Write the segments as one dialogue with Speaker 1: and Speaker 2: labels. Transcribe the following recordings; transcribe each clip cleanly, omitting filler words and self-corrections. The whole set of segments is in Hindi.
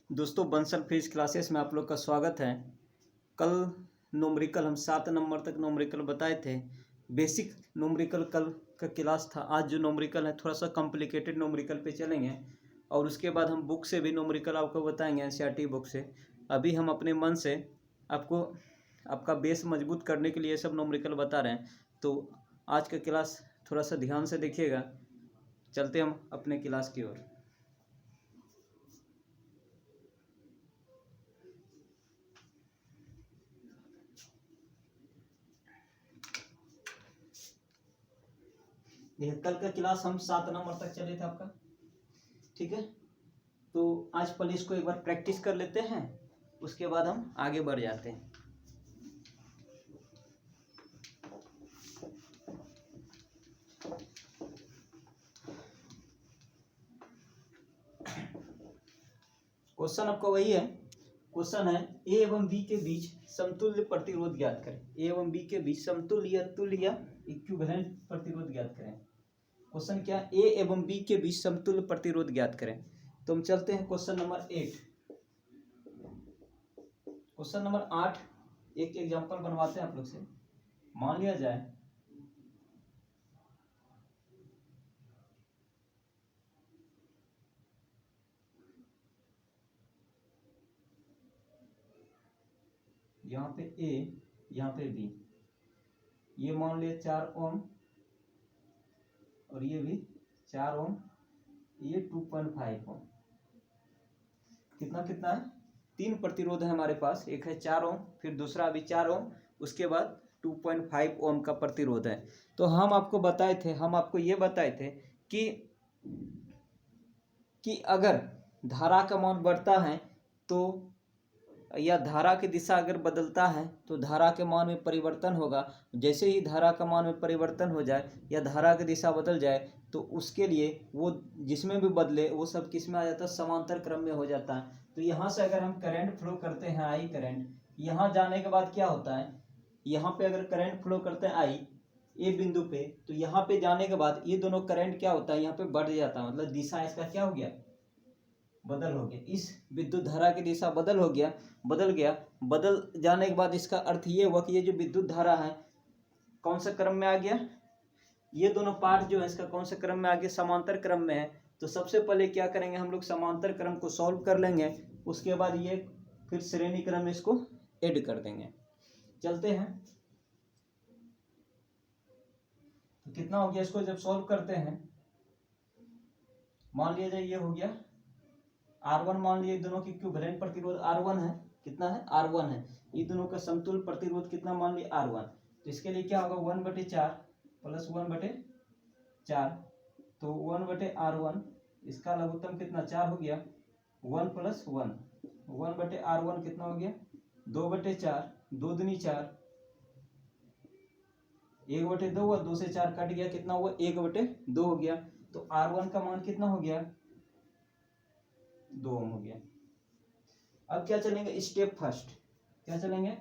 Speaker 1: दोस्तों बंसल फिजिक्स क्लासेस में आप लोग का स्वागत है। कल न्यूमेरिकल हम 7 नंबर तक न्यूमेरिकल बताए थे। बेसिक न्यूमेरिकल कल का क्लास था। आज जो न्यूमेरिकल है थोड़ा सा कॉम्प्लिकेटेड न्यूमेरिकल पे चलेंगे और उसके बाद हम बुक से भी न्यूमेरिकल आपको बताएंगे, एनसीईआरटी बुक से। अभी हम अपने मन से आपको आपका बेस मजबूत करने के लिए सब न्यूमेरिकल बता रहे हैं। तो आज का क्लास थोड़ा सा ध्यान से देखिएगा। चलते हम अपने क्लास की ओर। कल का क्लास हम 7 नंबर तक चले थे आपका, ठीक है। तो आज पहले इसको एक बार प्रैक्टिस कर लेते हैं, उसके बाद हम आगे बढ़ जाते हैं। क्वेश्चन आपका वही है। क्वेश्चन है ए एवं बी के बीच समतुल्य प्रतिरोध ज्ञात करें। ए एवं बी के बीच समतुल्य तुल्य या इक्विवेलेंट प्रतिरोध ज्ञात करें। क्वेश्चन क्या, ए एवं बी के बीच समतुल्य प्रतिरोध ज्ञात करें। तो हम चलते हैं क्वेश्चन नंबर 8। क्वेश्चन नंबर 8 एक एग्जांपल बनवाते हैं आप लोग से। मान लिया जाए यहाँ पे ए, यहाँ पे बी, ये मान लिया 4 ओम और ये भी 4 ओम, ये 2.5 ओम। कितना कितना है, 3 प्रतिरोध है हमारे पास। एक है 4 ओम, फिर दूसरा अभी 4 ओम, उसके बाद 2.5 ओम का प्रतिरोध है। तो हम आपको बताए थे, हम आपको ये बताए थे कि अगर धारा का मान बढ़ता है तो, या धारा की दिशा अगर बदलता है तो धारा के मान में परिवर्तन होगा। जैसे ही धारा का मान में परिवर्तन हो जाए या धारा की दिशा बदल जाए तो उसके लिए वो जिसमें भी बदले वो सब किस में आ जाता है, समांतर क्रम में हो जाता है। तो यहाँ से अगर हम करंट फ्लो करते हैं, आई करंट, यहाँ जाने के बाद क्या होता है, यहाँ पे अगर करंट फ्लो करते हैं आई ए बिंदु पे, तो यहाँ पे जाने के बाद ये दोनों करंट क्या होता है, यहाँ पे बढ़ जाता है। मतलब दिशा इसका क्या हो गया, बदल हो गया। इस विद्युत धारा की दिशा बदल गया। बदल जाने के बाद इसका अर्थ ये हुआ कि ये जो विद्युत धारा है कौन सा क्रम में आ गया, ये दोनों पार्ट जो है इसका कौन सा क्रम में आ गया, समांतर क्रम में है। तो सबसे पहले क्या करेंगे हम लोग, समांतर क्रम को सॉल्व कर लेंगे, उसके बाद ये फिर श्रेणी क्रम में इसको ऐड कर देंगे। चलते हैं। तो कितना हो गया, इसको जब सॉल्व करते हैं, मान लिया जाए ये हो गया R1, मान लिया दोनों की इक्विवेलेंट प्रतिरोध R1 है। कितना है, R1 है। ये दोनों का समतुल्य प्रतिरोध कितना, मान लिया R1। तो इसके लिए क्या होगा, 1/4 प्लस 1/4, तो 1/R1, इसका लघुत्तम कितना 4 हो गया, 1 प्लस 1, 1/R1 कितना हो गया 2/4, 2 दूनी 4, 1/2 हुआ, 2 से 4 कट गया, कितना हुआ 1/2 हो गया। तो R1 का मान कितना हो गया, 2 ओम हो गया। अब क्या चलेंगे, स्टेप फर्स्ट, क्या चलेंगे,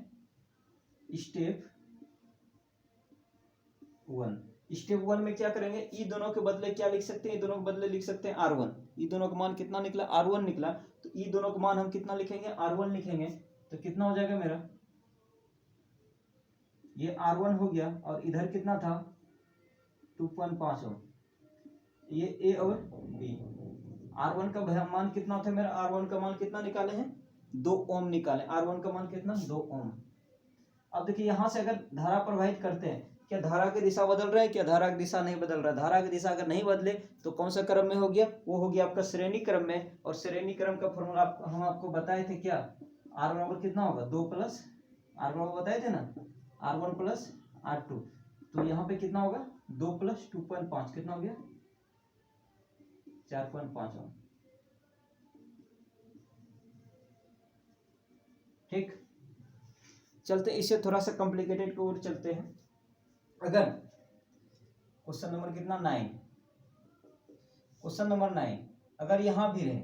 Speaker 1: स्टेप 1। स्टेप 1 में क्या करेंगे, ई दोनों के बदले क्या लिख सकते हैं, ई दोनों के बदले लिख सकते हैं R1। ई दोनों का मान कितना निकला, R1 निकला। तो ई दोनों का मान हम कितना लिखेंगे, R1 लिखेंगे। तो कितना हो जाएगा मेरा, ये R1 हो गया और इधर कितना था 2.5 ओम। ये ए और बी, R1 का मान कितना होता है मेरा, R1 का मान कितना निकाले हैं, 2 ओम निकाले। R1 का मान कितना, 2 ओम। अब देखिए यहां से अगर धारा प्रवाहित करते हैं, क्या धारा की दिशा बदल रहा है, क्या धारा की दिशा नहीं बदल रहा है। धारा की दिशा अगर नहीं बदले तो कौन सा क्रम में हो गया, वो हो गया आपका श्रेणी क्रम में। और श्रेणी क्रम का फॉर्मूला हम आपको बताए थे, क्या R बराबर कितना होगा, 2 प्लस R बराबर बताए थे ना, R1 प्लस R2। तो यहाँ पे कितना होगा, 2 प्लस 2.5 कितना हो गया, 4.5 ओम। ठीक, चलते इससे थोड़ा सा कॉम्प्लिकेटेड की ओर चलते हैं। अगर क्वेश्चन नंबर कितना 9, क्वेश्चन नंबर 9, अगर यहां भी रहे,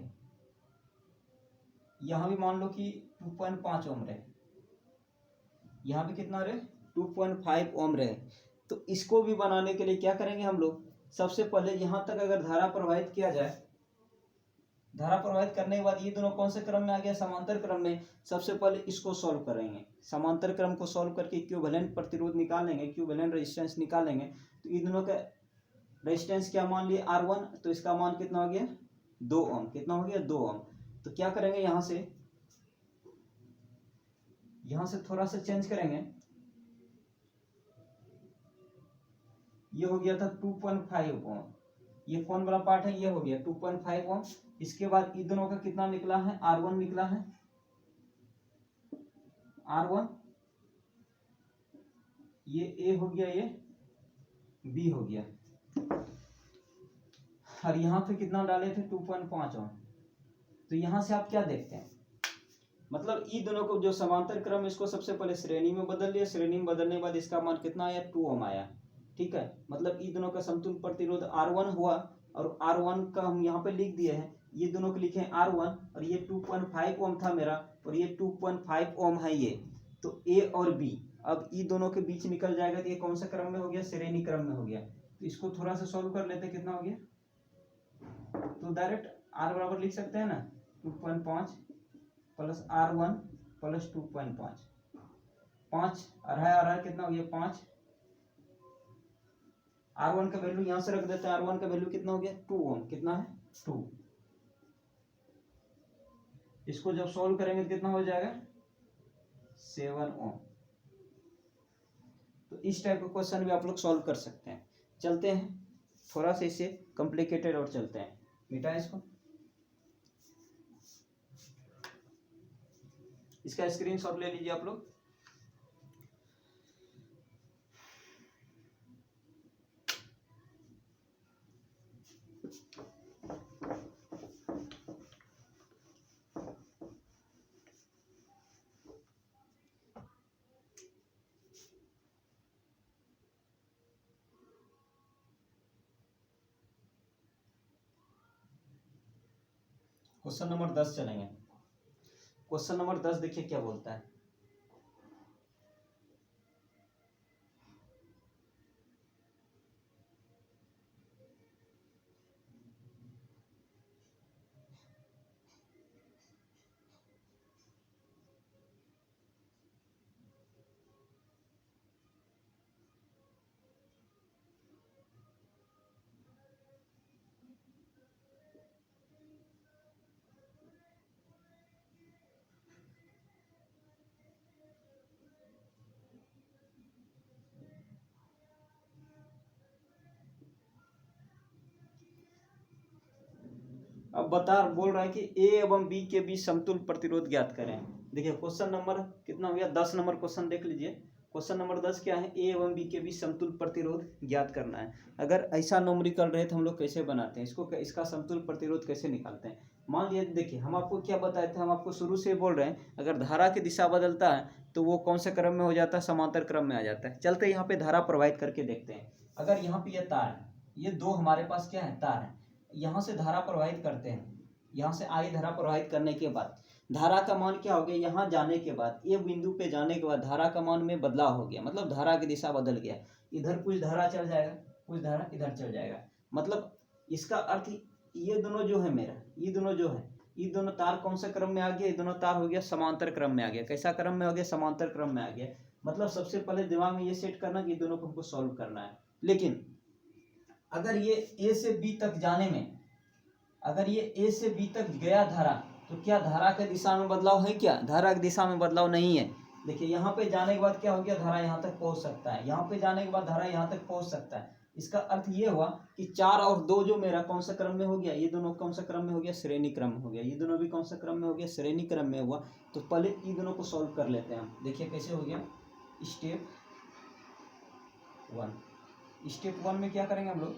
Speaker 1: यहां भी मान लो कि 2.5 ओम रहे, यहां भी कितना रहे 2.5 ओम रहे, तो इसको भी बनाने के लिए क्या करेंगे हम लोग, सबसे पहले यहां तक अगर धारा प्रवाहित किया जाए, धारा प्रवाहित करने के बाद ये दोनों कौन से क्रम में आ गया, समांतर क्रम में। सबसे पहले इसको सॉल्व करेंगे, समांतर क्रम को सॉल्व करके इक्विवेलेंट प्रतिरोध निकालेंगे, इक्विवेलेंट रेजिस्टेंस निकालेंगे। तो इन दोनों का रेजिस्टेंस क्या मान लिए, R1, तो इसका मान कितना हो गया 2 ओम। कितना हो गया 2 ओम। तो क्या करेंगे, यहाँ से थोड़ा सा चेंज करेंगे। ये हो गया था 2.5 ओम, ये कौन वाला पार्ट है, ये हो गया 2.5 ओम। इसके बाद इन दोनों का कितना निकला है, R1 निकला है, R1, ये A हो गया, ये B हो गया, और यहाँ पे कितना डाले थे 2.5 ओम। तो यहाँ से आप क्या देखते हैं, मतलब ई दोनों को जो समांतर क्रम, इसको सबसे पहले श्रेणी में बदल लिया, श्रेणी में बदलने के बाद इसका मान कितना आया 2 ओम आया। ठीक है, मतलब ई दोनों का समतुल्य प्रतिरोध R1 हुआ, और R1 का हम यहाँ पे लिख दिए हैं, ये दोनों को लिखे R1, और ये 2.5 ओम था मेरा, और ये 2.5 ओम है ये। तो A और B अब ई दोनों के बीच निकल जाएगा, तो ये कौन सा क्रम में हो गया, श्रेणी क्रम में हो गया। तो इसको थोड़ा सा सॉल्व कर लेते हैं, कितना हो गया, तो डायरेक्ट R बराबर लिख सकते हैं ना, 2.5 प्लस R1 प्लस 2.5, 5 अढ़ाई आ रहा है, कितना हो गया 5। R1 का वैल्यू यहां से रख देते हैं, R1 का वैल्यू कितना हो गया 2 ओम, कितना है 2। इसको जब सॉल्व करेंगे तो कितना हो जाएगा 7 ओम। तो इस टाइप का क्वेश्चन भी आप लोग सॉल्व कर सकते हैं। चलते हैं थोड़ा सा इसे कॉम्प्लिकेटेड और चलते हैं, मिटाएं इसको, इसका स्क्रीनशॉट ले लीजिए आप लोग। क्वेश्चन नंबर 10 चलेंगे। क्वेश्चन नंबर 10 देखिए क्या बोलता है, अब बोल रहा है कि ए एवं बी के बीच समतुल्य प्रतिरोध ज्ञात करें। देखिए क्वेश्चन नंबर कितना हो गया 10 नंबर क्वेश्चन देख लीजिए। क्वेश्चन नंबर 10 क्या है, ए एवं बी के बीच समतुल्य प्रतिरोध ज्ञात करना है। अगर ऐसा न्यूमेरिकल रहे तो हम लोग कैसे बनाते हैं इसको, इसका समतुल्य प्रतिरोध कैसे निकालते हैं। मान लिया देखिए हम आपको क्या बताए थे, हम आपको शुरू से बोल रहे हैं अगर धारा की दिशा बदलता है तो वो कौन से क्रम में हो जाता है, समांतर क्रम में आ जाता है। चलते यहाँ पे धारा प्रवाहित करके देखते हैं। अगर यहाँ पे यह तार है, ये दो हमारे पास क्या है तार है, यहाँ से धारा प्रवाहित करते हैं, यहाँ से आई धारा प्रवाहित करने के बाद धारा का मान क्या हो गया, यहाँ जाने के बाद ये बिंदु पे जाने के बाद धारा का मान में बदलाव हो गया, मतलब धारा की दिशा बदल गया। इधर कुछ धारा चल जाएगा, कुछ धारा इधर चल जाएगा। मतलब इसका अर्थ ये दोनों जो है मेरा, ये दोनों जो है, ये दोनों तार कौन सा क्रम में आ गया, ये दोनों तार हो गया समांतर क्रम में आ गया। कैसा क्रम में हो गया, समांतर क्रम में आ गया। मतलब सबसे पहले दिमाग में ये सेट करना कि ये दोनों को हमको सॉल्व करना है। लेकिन अगर ये ए से बी तक जाने में, अगर ये ए से बी तक गया धारा, तो क्या धारा के दिशा में बदलाव है, क्या धारा की दिशा में बदलाव नहीं है। देखिए यहाँ पे जाने के बाद क्या हो गया, धारा यहाँ तक पहुँच सकता है, यहाँ पे जाने के बाद धारा यहाँ तक पहुँच सकता है। इसका अर्थ ये हुआ कि 4 और 2 जो मेरा कौन सा क्रम में हो गया, ये दोनों कौन सा क्रम में हो गया, श्रेणी क्रम में हो गया। ये दोनों भी कौन सा क्रम में हो गया, श्रेणी क्रम में हुआ। तो पहले ये दोनों को सॉल्व कर लेते हैं हम। देखिए कैसे हो गया, स्टेप 1। स्टेप 1 में क्या करेंगे हम लोग,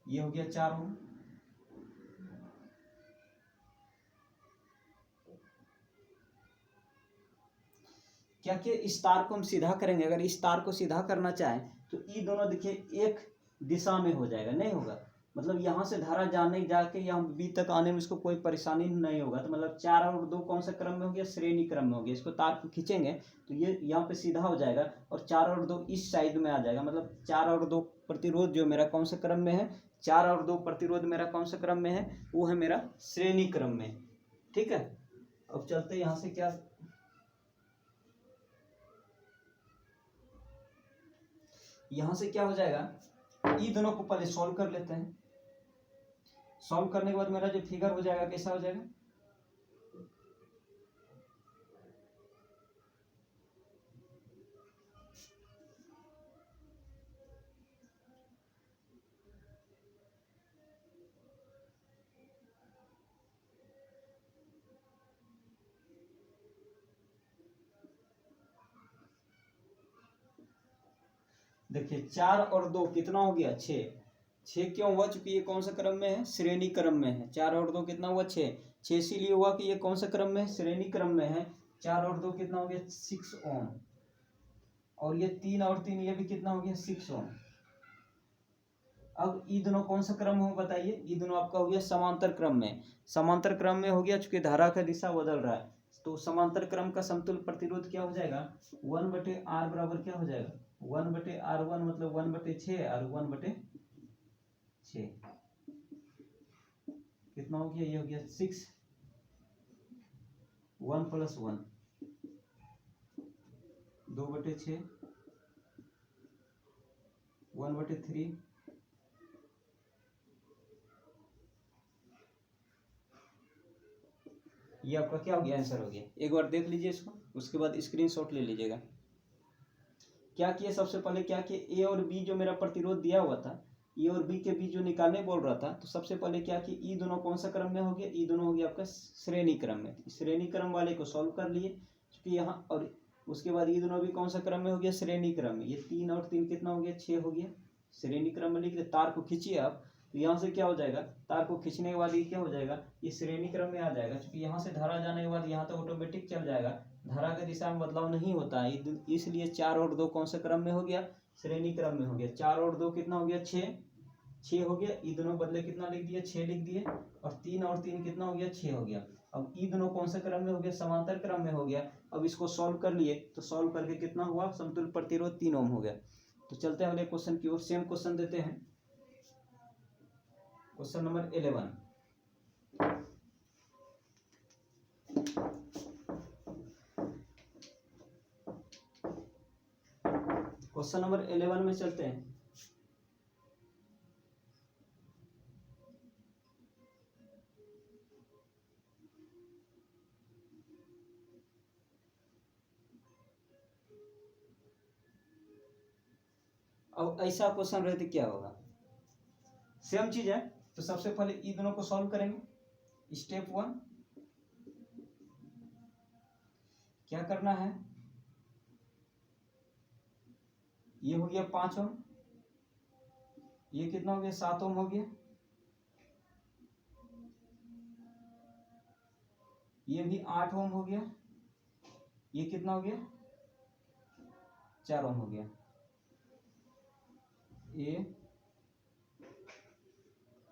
Speaker 1: ये हो गया 4 ओम। क्या कि इस तार को हम सीधा करेंगे, अगर इस तार को सीधा करना चाहें तो ये दोनों देखिए एक दिशा में हो जाएगा, नहीं होगा। मतलब यहाँ से धारा जाने जाके यहाँ बी तक आने में इसको कोई परेशानी नहीं होगा। तो मतलब 4 और 2 कौन सा क्रम में हो गया, श्रेणी क्रम में हो गया। इसको तार को खींचेंगे तो ये यहाँ पे सीधा हो जाएगा और 4 और 2 इस साइड में आ जाएगा। मतलब 4 और 2 प्रतिरोध जो मेरा कौन सा क्रम में है, 4 और 2 प्रतिरोध मेरा कौन सा क्रम में है, वो है मेरा श्रेणी क्रम में। ठीक है, अब चलते यहाँ से क्या, यहाँ से क्या हो जाएगा, ई दोनों को पहले सॉल्व कर लेते हैं। सॉल्व करने के बाद मेरा जो फिगर हो जाएगा कैसा हो जाएगा, देखिए 4 और 2 कितना हो गया, 6। 6 क्यों हुआ, चूंकि ये कौन सा क्रम में है, श्रेणी क्रम में है। 4 और 2 कितना हुआ, 6। 6 इसीलिए हुआ कि ये कौन सा क्रम में है, श्रेणी क्रम में है। 4 और 2 कितना हो गया, 6 ओम। और ये 3 और 3 ये भी कितना हो गया, 6 ओम। अब ई दोनों कौन सा क्रम हो बताइए, ई दोनों आपका हो गया समांतर क्रम में। समांतर क्रम में हो गया चूंकि धारा का दिशा बदल रहा है। तो समांतर क्रम का समतुल्य प्रतिरोध क्या हो जाएगा, 1/r बराबर क्या हो जाएगा, 1/r1 मतलब 1/6 और 1/6 कितना हो गया, ये हो गया 6। 1 + 1 2/6 1/3 ये आपका क्या हो गया, आंसर हो गया। एक बार देख लीजिए इसको, उसके बाद स्क्रीनशॉट ले लीजिएगा। क्या किया, सबसे पहले क्या किया, ए और बी जो मेरा प्रतिरोध दिया हुआ था, ए और बी के बीच जो निकालने बोल रहा था, तो सबसे पहले क्या कि ई दोनों कौन सा क्रम में हो गया, ई दोनों हो गया आपका श्रेणी क्रम में। श्रेणी क्रम वाले को सॉल्व कर लिए क्योंकि यहाँ, और उसके बाद ये दोनों भी कौन सा क्रम में हो गया, श्रेणी क्रम में। ये 3 और 3 कितना हो गया, 6 हो गया। श्रेणी क्रम में लिख दे, तार को खींचिए आप, तो यहाँ से क्या हो जाएगा, तार को खींचने के बाद ये क्या हो जाएगा, ये श्रेणी क्रम में आ जाएगा। क्योंकि यहाँ से धारा जाने के बाद यहाँ तो ऑटोमेटिक चल जाएगा, धारा की दिशा में बदलाव नहीं होता है, इसलिए 4 और 2 कौन सा क्रम में हो गया, श्रेणी क्रम में हो गया। 4 और 2 कितना हो गया, 6। 6 हो गया, ई दोनों बदले कितना लिख दिया, 6 लिख दिए। और 3 और 3 कितना हो गया, 6 हो गया। अब ई दोनों कौन सा क्रम में हो गया, समांतर क्रम में हो गया। अब इसको सॉल्व कर लिए, तो सॉल्व करके कितना हुआ, समतुल्य प्रतिरोध 3 ओम हो गया। तो चलते हैं अगले क्वेश्चन की ओर। सेम क्वेश्चन देते हैं, क्वेश्चन नंबर 11। क्वेश्चन नंबर 11 में चलते हैं। अब ऐसा क्वेश्चन रहे तो क्या होगा, सेम चीज है। तो सबसे पहले ई दोनों को सॉल्व करेंगे। स्टेप 1 क्या करना है, ये हो गया 5 ओम, ये कितना हो गया, 7 ओम हो गया। ये भी 8 ओम हो गया। ये कितना हो गया, 4 ओम हो गया। ए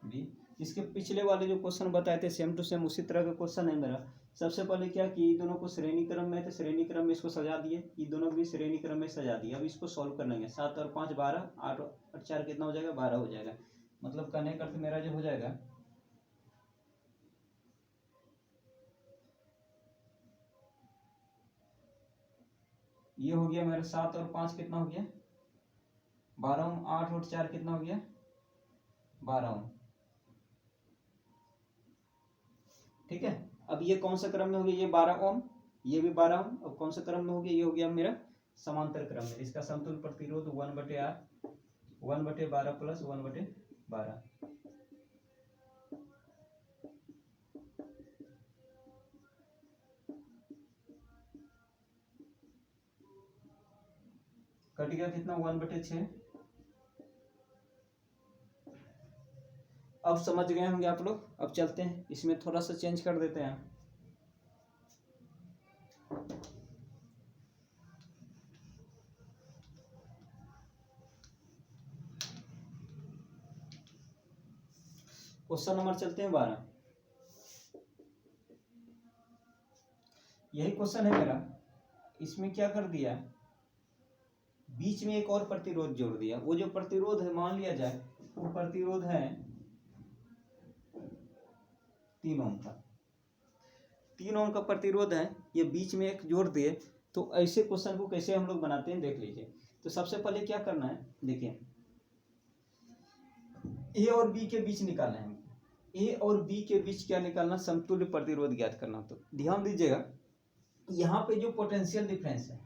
Speaker 1: बी, इसके पिछले वाले जो क्वेश्चन बताए थे सेम टू सेम उसी तरह का क्वेश्चन है मेरा। सबसे पहले क्या कि ये दोनों को श्रेणी क्रम में थे, श्रेणी क्रम में इसको सजा दिए, ये दोनों भी श्रेणी क्रम में सजा दिए। अब इसको सॉल्व कर लेंगे। 7 और 5 12, 8 और 4 कितना हो जाएगा, 12 हो जाएगा। मतलब कहने का अर्थ मेरा जो हो जाएगा, ये हो गया मेरा 7 और 5 कितना हो गया, 12 ओम। 8 और 4 कितना हो गया, 12 ओम। ठीक है, अब ये कौन सा क्रम में हो गया, ये 12 ओम, ये भी 12 ओम। अब कौन सा क्रम में हो गया, ये हो गया मेरा समांतर क्रम में। इसका समतुल्य प्रतिरोध 1/r 1/12 प्लस 1/12। कट गया कितना, 1/6। अब समझ गए होंगे आप लोग। अब चलते हैं, इसमें थोड़ा सा चेंज कर देते हैं। क्वेश्चन नंबर चलते हैं 12। यही क्वेश्चन है मेरा। इसमें क्या कर दिया, बीच में एक और प्रतिरोध जोड़ दिया। वो जो प्रतिरोध है, मान लिया जाए वो प्रतिरोध है 3 ओम का। 3 ओम का प्रतिरोध है, ये बीच में एक जोड़ दिए। तो ऐसे क्वेश्चन को कैसे हम लोग बनाते हैं देख लीजिए। तो सबसे पहले क्या करना है, देखिए ए और बी के बीच निकालना है। ए और बी के बीच क्या निकालना, समतुल्य प्रतिरोध ज्ञात करना। तो ध्यान दीजिएगा, यहाँ पे जो पोटेंशियल डिफरेंस है,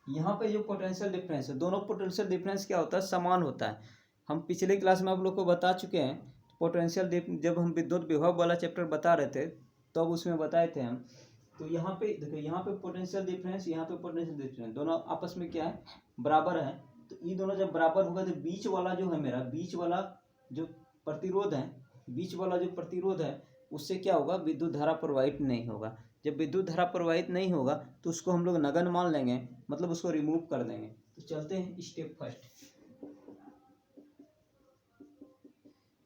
Speaker 1: यहाँ पे जो पोटेंशियल डिफरेंस है, दोनों पोटेंशियल डिफरेंस क्या होता है, समान होता है। हम पिछले क्लास में आप लोग को बता चुके हैं। पोटेंशियल जब हम विद्युत विभव वाला चैप्टर बता रहे थे तब उसमें बताए थे हम। तो यहाँ पे देखो, यहाँ पे पोटेंशियल डिफरेंस, यहाँ पे पोटेंशियल डिफरेंस, दोनों आपस में क्या है, बराबर है। तो ये दोनों जब बराबर होगा तो बीच वाला जो है मेरा, बीच वाला जो प्रतिरोध है, बीच वाला जो प्रतिरोध है उससे क्या होगा, विद्युत धारा प्रवाहित नहीं होगा। जब विद्युत धारा प्रवाहित नहीं होगा तो उसको हम लोग नगण्य मान लेंगे, मतलब उसको रिमूव कर देंगे। तो चलते हैं स्टेप फर्स्ट।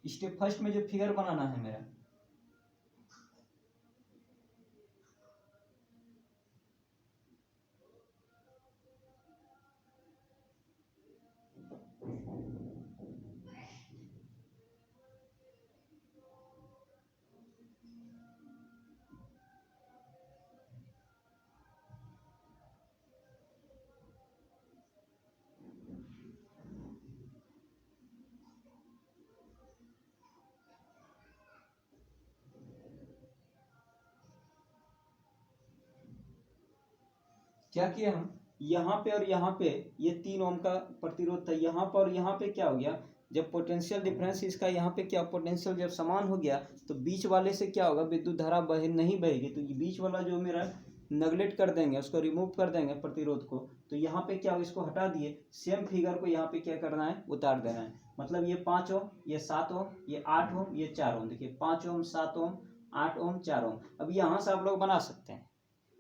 Speaker 1: स्टेप फर्स्ट में जो फिगर बनाना है मेरा, क्या किया हम, यहाँ पे और यहाँ पे ये 3 ओम का प्रतिरोध था, यहाँ पर और यहाँ पे क्या हो गया, जब पोटेंशियल डिफरेंस इसका यहाँ पे क्या, पोटेंशियल जब समान हो गया तो बीच वाले से क्या होगा, विद्युत धारा नहीं बहेगी। तो ये बीच वाला जो मेरा नेगलेक्ट कर देंगे, उसको रिमूव कर देंगे प्रतिरोध को। तो यहाँ पे क्या होगा, इसको हटा दिए। सेम फिगर को यहाँ पे क्या करना है, उतार देना है। मतलब ये 5 ओम, ये 7 ओम, ये 8 ओम, ये 4 ओम। देखिए 5 ओम, 7 ओम, 8 ओम, 4 ओम। अब यहाँ से आप लोग बना सकते हैं।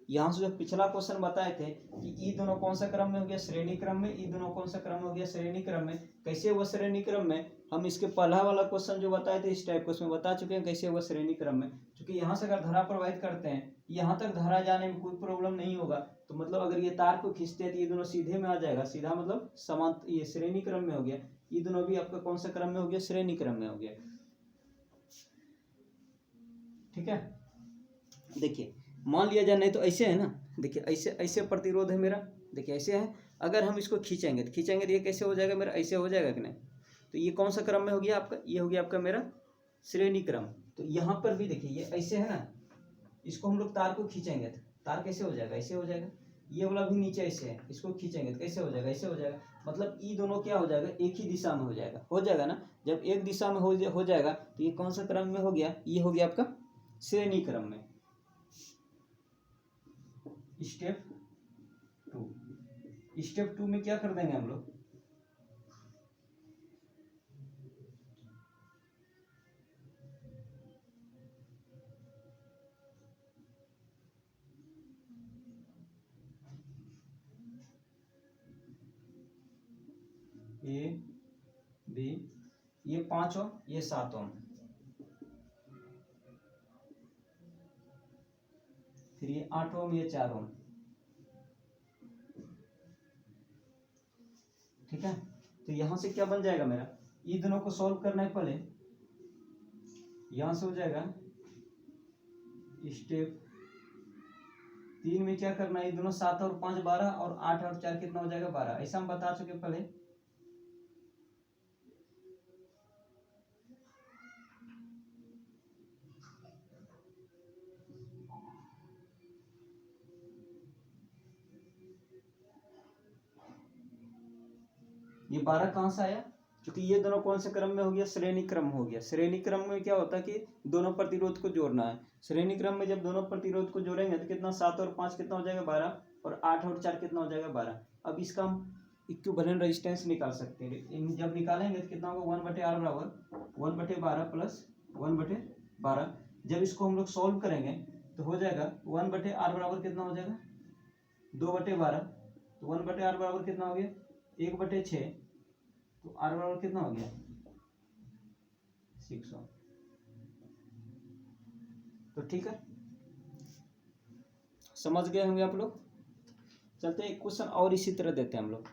Speaker 1: यहाँ से जो पिछला क्वेश्चन बताए थे कि ई दोनों कौन सा क्रम में हो गया, श्रेणी क्रम में। ई दोनों कौन सा क्रम में हो गया, श्रेणी क्रम में। कैसे हुआ श्रेणी क्रम में, हम इसके पहला वाला क्वेश्चन जो बताए थे इस टाइप को उसमें बता चुके हैं कैसे हुआ श्रेणी क्रम में। क्योंकि यहाँ से अगर धारा प्रवाहित करते हैं, यहाँ तक धारा जाने में कोई प्रॉब्लम नहीं होगा। तो मतलब अगर ये तार को खींचते हैं तो ये दोनों सीधे में आ जाएगा, सीधा मतलब समान, ये श्रेणी क्रम में हो गया। ये दोनों भी आपका कौन सा क्रम में हो गया, श्रेणी क्रम में हो गया। ठीक है, देखिए मान लिया जाए, नहीं तो ऐसे है ना, देखिए ऐसे ऐसे प्रतिरोध है मेरा, देखिए ऐसे है। अगर हम इसको खींचेंगे तो ये कैसे हो जाएगा मेरा, ऐसे हो जाएगा कि नहीं। तो ये कौन सा क्रम में हो गया आपका, ये हो गया आपका मेरा श्रेणी क्रम। तो यहाँ पर भी देखिए ये ऐसे है ना, इसको हम लोग तार को खींचेंगे तो तार कैसे हो जाएगा, ऐसे हो जाएगा। ये वाला भी नीचे ऐसे है, इसको खींचेंगे तो कैसे हो जाएगा, ऐसे हो जाएगा। मतलब ये दोनों क्या हो जाएगा, एक ही दिशा में हो जाएगा ना। जब एक दिशा में हो जाएगा तो ये कौन सा क्रम में हो गया, ये हो गया आपका श्रेणी क्रम में। स्टेप 2 में क्या कर देंगे हम लोग, ए बी, ये 5 ओम, ये 7 ओम, फिर ये 8 ओम, ये 4 ओम। ठीक है, तो यहां से क्या बन जाएगा मेरा, ये दोनों को सॉल्व करना है पहले। यहां से हो जाएगा स्टेप 3 में क्या करना है, ये दोनों 7 और 5 12, और 8 और 4 कितना हो जाएगा, 12। ऐसा हम बता चुके पहले। ये 12 कहाँ से आया, क्योंकि ये दोनों कौन से क्रम में हो गया, श्रेणी क्रम हो गया। श्रेणी क्रम में क्या होता है कि दोनों प्रतिरोध को जोड़ना है। श्रेणी क्रम में जब दोनों प्रतिरोध को जोड़ेंगे तो कितना, 7 और 5 कितना हो जाएगा, 12, और 8 और 4 कितना हो जाएगा, 12। अब इसका हम इक्विवेलेंट रेजिस्टेंस निकाल सकते हैं। जब निकालेंगे तो कितना होगा, 1/r बराबर 1/12 प्लस 1/12। जब इसको हम लोग सॉल्व करेंगे तो हो जाएगा 1/r बराबर कितना हो जाएगा, 2/12। तो 1/r बराबर कितना हो गया, 1/6। तो r बराबर कितना हो गया, 600। तो ठीक है, समझ गए होंगे आप लोग। चलते हैं एक क्वेश्चन और इसी तरह देते हैं हम लोग,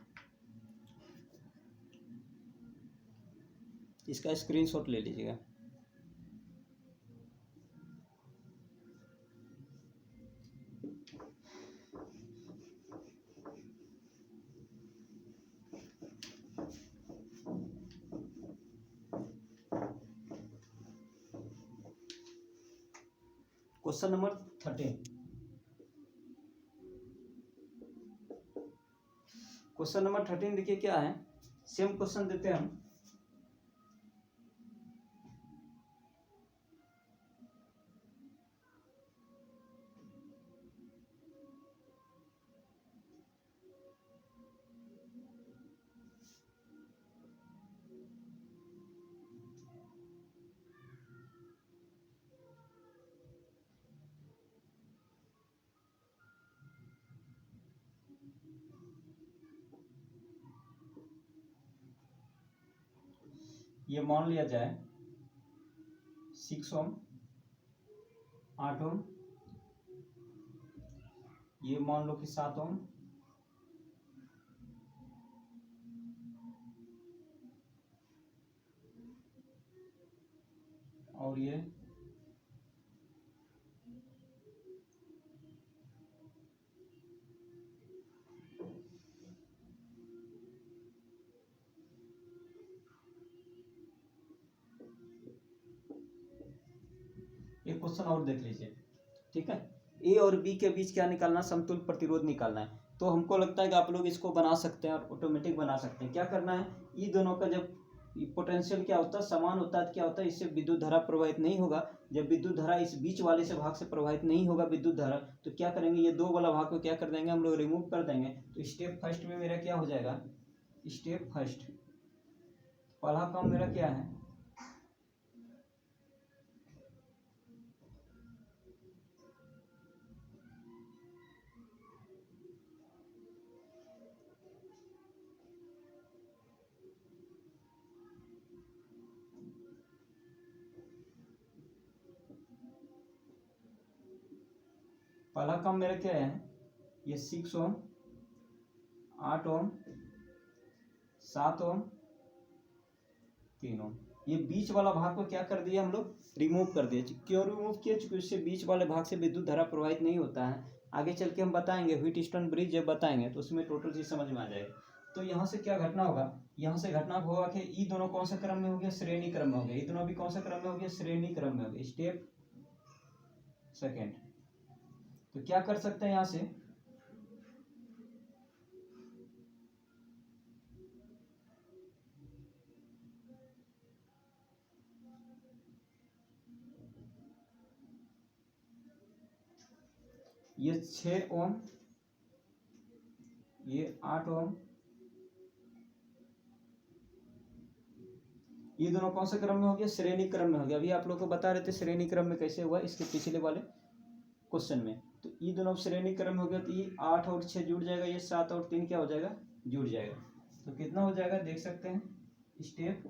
Speaker 1: इसका स्क्रीनशॉट ले लीजिएगा। Question number 13। क्वेश्चन नंबर 13 देखिए क्या है, सेम क्वेश्चन देते हैं हम। ये मान लिया जाए 6 ओम, 8 ओम, ये मान लो कि 7 ओम, और ये 1 क्वेश्चन और देख लीजिए, ठीक है। ए और बी के बीच क्या निकालना, समतुल्य प्रतिरोध निकालना है। तो हमको लगता है कि आप लोग इसको बना सकते हैं और ऑटोमेटिक बना सकते हैं। क्या करना है, ये दोनों का जब पोटेंशियल क्या होता है, समान होता है, क्या होता है, इससे विद्युत धारा प्रवाहित नहीं होगा। जब विद्युत धारा इस बीच वाले से भाग से प्रवाहित नहीं होगा विद्युत धारा, तो क्या करेंगे, ये दो वाला भाग को क्या कर देंगे हम लोग, रिमूव कर देंगे। तो स्टेप फर्स्ट में मेरा क्या हो जाएगा, स्टेप फर्स्ट पहला काम मेरा क्या है, पहला काम मेरा क्या है, ये 6 ओम, 8 ओम, 7 ओम, 3 ओम, ये बीच वाला भाग को क्या कर दिया हम लोग, रिमूव कर दिया। क्यों रिमूव किया, क्योंकि इससे बीच वाले भाग से विद्युत धारा प्रवाहित नहीं होता है। आगे चल के हम बताएंगे, व्हीटस्टोन ब्रिज जब बताएंगे तो उसमें टोटल चीज समझ में आ जाएगा। तो यहाँ से क्या घटना होगा, यहाँ से घटना होगा कि ये दोनों कौन सा क्रम में हो गया, श्रेणी क्रम में हो गया। ये दोनों भी कौन सा क्रम में हो गया, श्रेणी क्रम में हो गया, स्टेप सेकेंड। तो क्या कर सकते हैं यहाँ से, ये 6 ओम, ये 8 ओम, ये दोनों कौन से क्रम में हो गया, श्रेणी क्रम में हो गया। अभी आप लोग को बता रहे थे श्रेणी क्रम में कैसे हुआ, इसके पिछले वाले क्वेश्चन में। तो ये दोनों श्रेणी क्रम में हो गया, तो ये 8 और 6 जुड़ जाएगा, ये 7 और 3 क्या हो जाएगा, जुड़ जाएगा। तो कितना हो जाएगा देख सकते हैं, स्टेप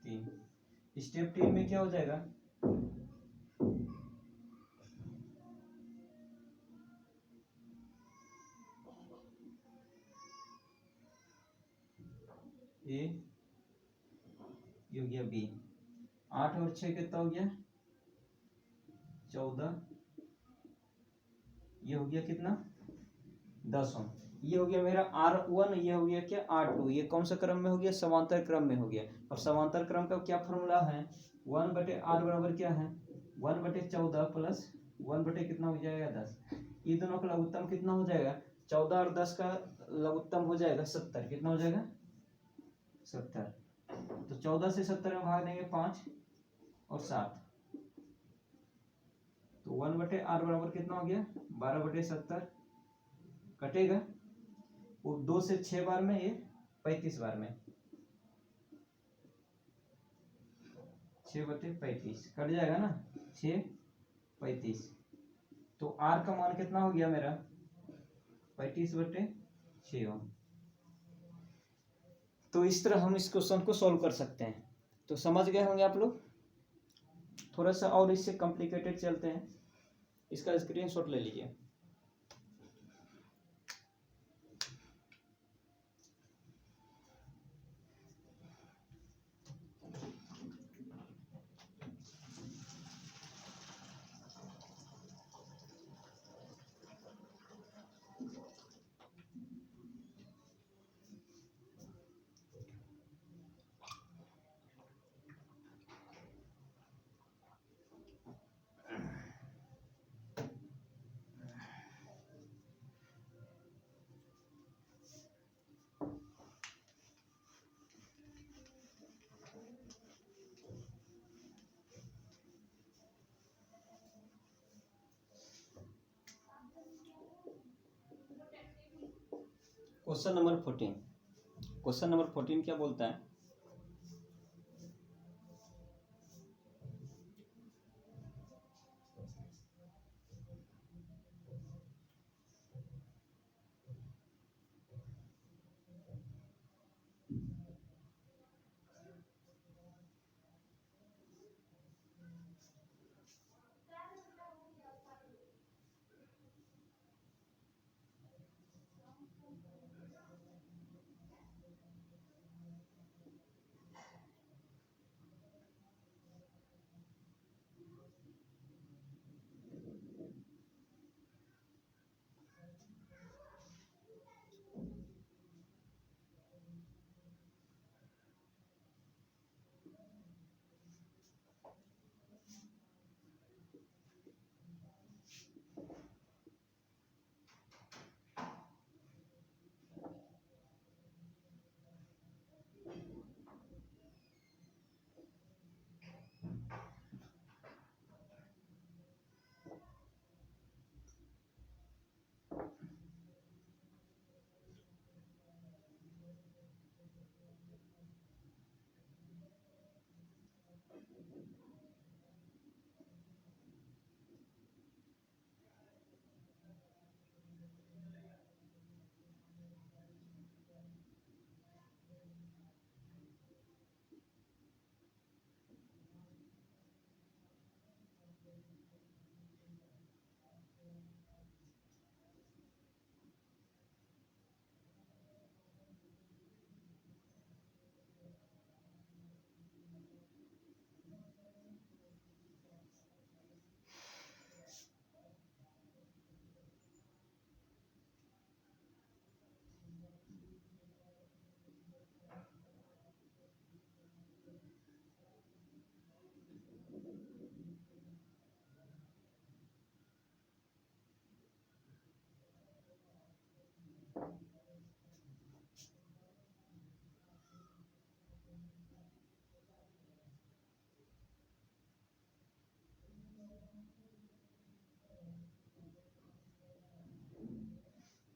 Speaker 1: 3। स्टेप 3 में क्या हो जाएगा, ये हो गया बी, 8 और 6 कितना हो गया, 14, ये हो गया कितना, 10 ओम। ये हो गया मेरा R1, ये हो गया क्या, R2। ये कौन सा क्रम में हो गया, समांतर क्रम में हो गया। और समांतर क्रम का क्या फॉर्मूला है, 1/R बराबर क्या है, 1/14 प्लस 1/ कितना हो जाएगा, 10। ये दोनों का लघुत्तम कितना हो जाएगा, 14 और 10 का लघुत्तम हो जाएगा 70। कितना हो जाएगा, 70। तो 14 से 70 में भाग देंगे 5 और 7, तो 1/R बराबर कितना हो गया, 12/70 कटेगा। वो 2 से 6 बार में, ये 35 बार में, 6/35 कट जाएगा ना, 6/35। तो R का मान कितना हो गया मेरा, 35/6 ओम। तो इस तरह हम इस क्वेश्चन को सॉल्व कर सकते हैं। तो समझ गए होंगे आप लोग। थोड़ा सा और इससे कॉम्प्लिकेटेड चलते हैं, इसका स्क्रीनशॉट ले लीजिए। क्वेश्चन नंबर 14, क्वेश्चन नंबर 14 क्या बोलता है?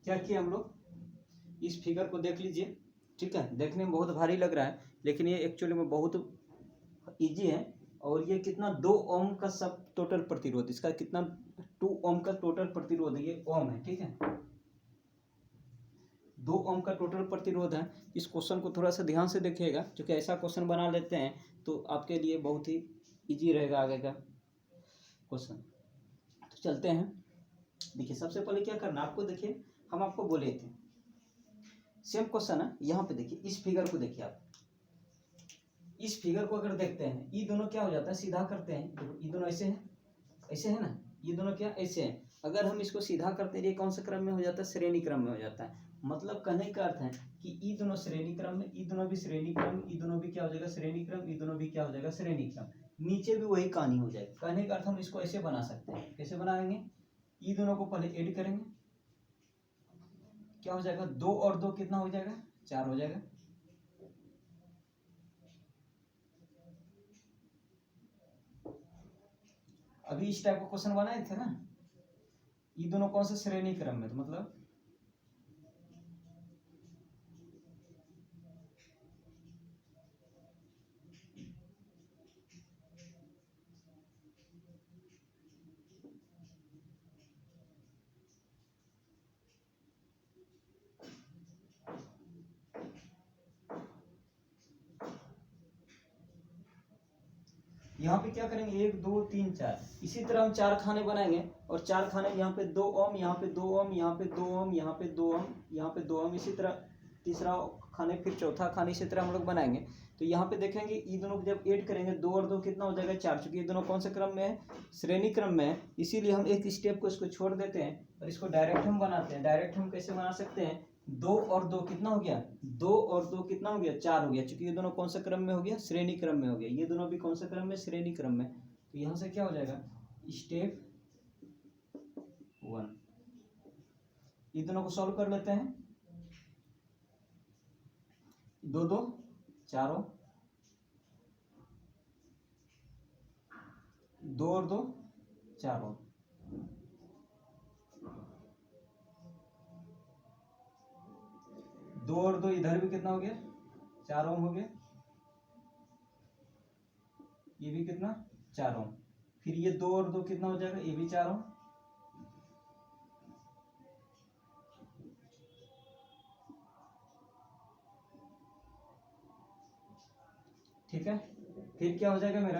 Speaker 1: क्या किया हम लोग, इस फिगर को देख लीजिए, ठीक है। देखने में बहुत भारी लग रहा है, लेकिन ये एक्चुअली में बहुत इजी है। और ये कितना 2 ओम का सब टोटल प्रतिरोध, इसका कितना 2 ओम का टोटल प्रतिरोध है, ये ओम है, ठीक है। 2 ओम का टोटल प्रतिरोध है। इस क्वेश्चन को थोड़ा सा ध्यान से देखिएगा, क्योंकि ऐसा क्वेश्चन बना लेते हैं तो आपके लिए बहुत ही इजी रहेगा आगे का क्वेश्चन। तो चलते हैं, देखिए सबसे पहले क्या करना आपको, देखिए हम आपको बोले थे सेम क्वेश्चन है। यहाँ पे देखिए इस फिगर को देखिए आप, इस फिगर को अगर देखते हैं, ये दोनों क्या हो जाता है, सीधा करते हैं, देखो ये दोनों ऐसे हैं, ऐसे है ना, ये दोनों क्या ऐसे हैं। अगर हम इसको सीधा करते हैं, ये कौन से क्रम में हो जाता है, श्रेणी क्रम में हो जाता है। मतलब कहने का अर्थ है कि ये दोनों श्रेणी क्रम में, ये दोनों भी श्रेणी क्रम, ये दोनों भी क्या हो जाएगा श्रेणी क्रम, ये दोनों भी क्या हो जाएगा श्रेणी क्रम, नीचे भी वही कहानी हो जाएगी। कहने का अर्थ हम इसको ऐसे बना सकते हैं, कैसे बनाएंगे, ये दोनों को पहले ऐड करेंगे, क्या हो जाएगा 2 और 2 कितना हो जाएगा, 4 हो जाएगा। अभी इस टाइप का क्वेश्चन बनाए थे ना, ये दोनों कौन से श्रेणी क्रम में, तो मतलब यहाँ पे क्या करेंगे 1 2 3 4, इसी तरह हम 4 खाने बनाएंगे और 4 खाने में यहाँ पे 2 ओम, यहाँ पे 2 ओम, यहाँ पे 2 ओम, यहाँ पे 2 ओम, यहाँ पे 2 ओम, इसी तरह तीसरा खाने, फिर चौथा खाने, इसी तरह हम लोग बनाएंगे। तो यहाँ पे देखेंगे ये दोनों को जब ऐड करेंगे 2 और 2 कितना हो जाएगा 4, चूंकि ये दोनों कौन से क्रम में है, श्रेणी क्रम में है, इसीलिए हम एक स्टेप को इसको छोड़ देते हैं और इसको डायरेक्ट हम बनाते हैं। डायरेक्ट हम कैसे बना सकते हैं, 2 और 2 कितना हो गया, 2 और 2 कितना हो गया 4 हो गया, चूंकि ये दोनों कौन सा क्रम में हो गया, श्रेणी क्रम में हो गया, ये दोनों भी कौन सा क्रम में, श्रेणी क्रम में। तो यहाँ से क्या हो जाएगा स्टेप 1, ये दोनों को सॉल्व कर लेते हैं। 2 2 4, 2 और 2 4, 2 और 2 इधर भी कितना हो गया 4 ओम हो गया, ये भी कितना 4 ओम, फिर ये 2 और 2 कितना हो जाएगा, ये भी 4 ओम, ठीक है। फिर क्या हो जाएगा मेरा,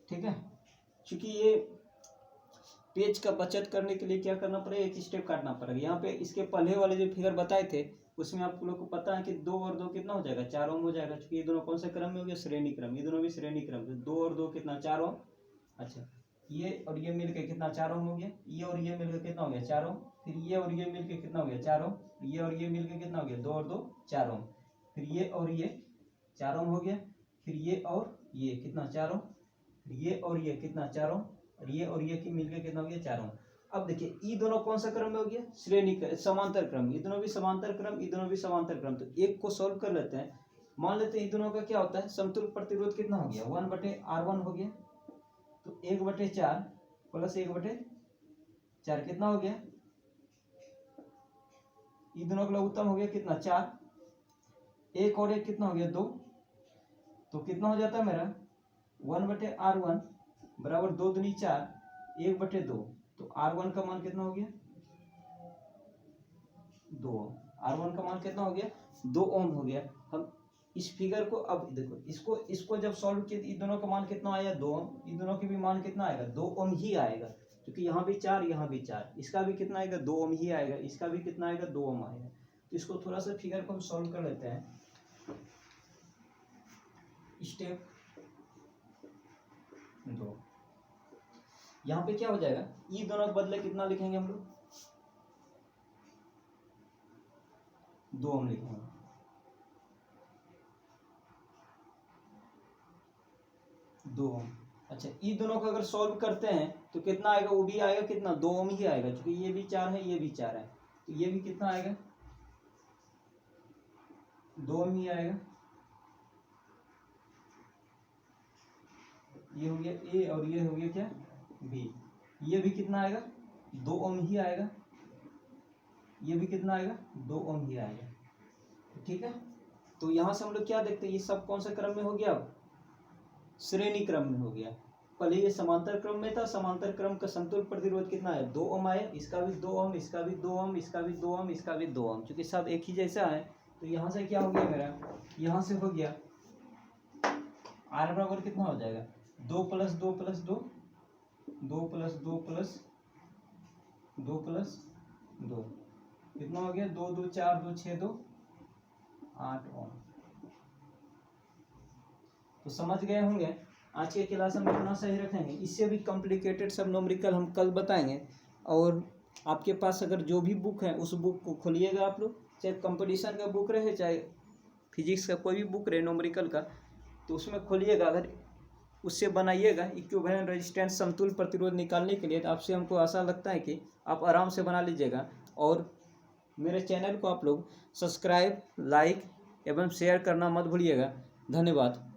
Speaker 1: ठीक है। क्योंकि ये पेज का बचत करने के लिए क्या करना पड़ेगा, एक स्टेप काटना पड़ेगा। यहाँ पे इसके पहले वाले जो फिगर बताए थे उसमें आप लोग को पता है कि 2 और 2 कितना हो जाएगा 4 ओम हो जाएगा, क्योंकि ये दोनों कौन से क्रम में हो गया, श्रेणी क्रम, ये दोनों भी श्रेणी क्रम, तो 2 और 2 कितना 4 ओम। अच्छा, ये और ये मिलके कितना 4 ओम हो गया, ये और ये मिलकर कितना हो गया 4 ओम, फिर ये और ये मिलके कितना हो गया 4 ओम, ये और ये मिलके कितना हो गया 2 और 2 4 ओम, फिर ये और ये 4 ओम हो गया, फिर ये और ये कितना 4 ओम, फिर ये और ये कितना 4 ओम, और ये की मिलकर कितना हो गया 4 ओम। अब देखिए ये दोनों कौन सा क्रम में हो गया, श्रेणी समांतर क्रम, ये दोनों भी समांतर क्रम, ये दोनों भी समांतर क्रम। तो एक को सॉल्व कर लेते हैं। मान लेते हैं ये दोनों का क्या होता है, समतुल्य प्रतिरोध कितना हो गया 1/R1 हो गया, तो 1/4 प्लस 1/4 कितना हो गया, ये दोनों का लघुत्तम हो गया कितना 4, एक और एक कितना हो गया 2, तो कितना हो जाता है मेरा 1/R1 बराबर 2 दूनी 4, 1/2, तो R1 का मान कितना हो गया 2, R1 का मान कितना हो गया 2 ओम हो गया। हम इस फिगर को अब देखो, इसको जब सॉल्व किए इन दोनों का मान कितना आया 2 ओम, इन दोनों के भी मान कितना आएगा 2 ओम ही आएगा, क्योंकि यहाँ भी 4 यहाँ भी 4, इसका भी कितना आएगा 2 ओम ही आएगा, इसका भी कितना आएगा 2 ओम आएगा। तो इसको थोड़ा सा फिगर को हम सॉल्व कर लेते हैं। स्टेप 2, यहाँ पे क्या हो जाएगा, ये दोनों के बदले कितना लिखेंगे हम लोग 2 ओम लिखेंगे, दो ओम। अच्छा, ये दोनों को अगर सॉल्व करते हैं तो कितना आएगा, वो भी आएगा कितना 2 ओम ही आएगा, क्योंकि ये भी 4 है ये भी 4 है, तो ये भी कितना आएगा 2 ओम ही आएगा। ये हो गया ए और ये हो गया क्या बी, ये भी कितना आएगा 2 ओम ही आएगा, ये भी कितना आएगा 2 ओम ही आएगा, ठीक है। तो यहाँ से हम लोग क्या देखते हैं, ये सब कौन सा क्रम में हो गया, अब श्रेणी क्रम में हो गया। पहले ये समांतर क्रम में था, समांतर क्रम का समतुल्य प्रतिरोध कितना है 2 ओम आया, इसका भी 2 ओम, इसका भी 2 ओम, इसका भी 2 ओम, इसका भी 2 ओम, क्योंकि सब एक ही जैसा है। तो यहाँ से क्या हो गया मेरा, यहाँ से हो गया R बराबर कितना हो जाएगा 2 + 2 + 2, 2 + 2 + 2 + 2 कितना हो गया 2 2 4 2 6 2 8 ओम। तो समझ गए होंगे। आज के क्लास में इतना सही रखेंगे, इससे भी कॉम्प्लिकेटेड सब न्यूमेरिकल हम कल बताएंगे। और आपके पास अगर जो भी बुक है उस बुक को खोलिएगा आप लोग, चाहे कंपटीशन का बुक रहे चाहे फिजिक्स का कोई भी बुक रहे न्यूमेरिकल का, तो उसमें खोलिएगा, अगर उससे बनाइएगा इक्विवेलेंट रेजिस्टेंस समतुल्य प्रतिरोध निकालने के लिए, तो आपसे हमको आशा लगता है कि आप आराम से बना लीजिएगा। और मेरे चैनल को आप लोग सब्सक्राइब, लाइक एवं शेयर करना मत भूलिएगा। धन्यवाद।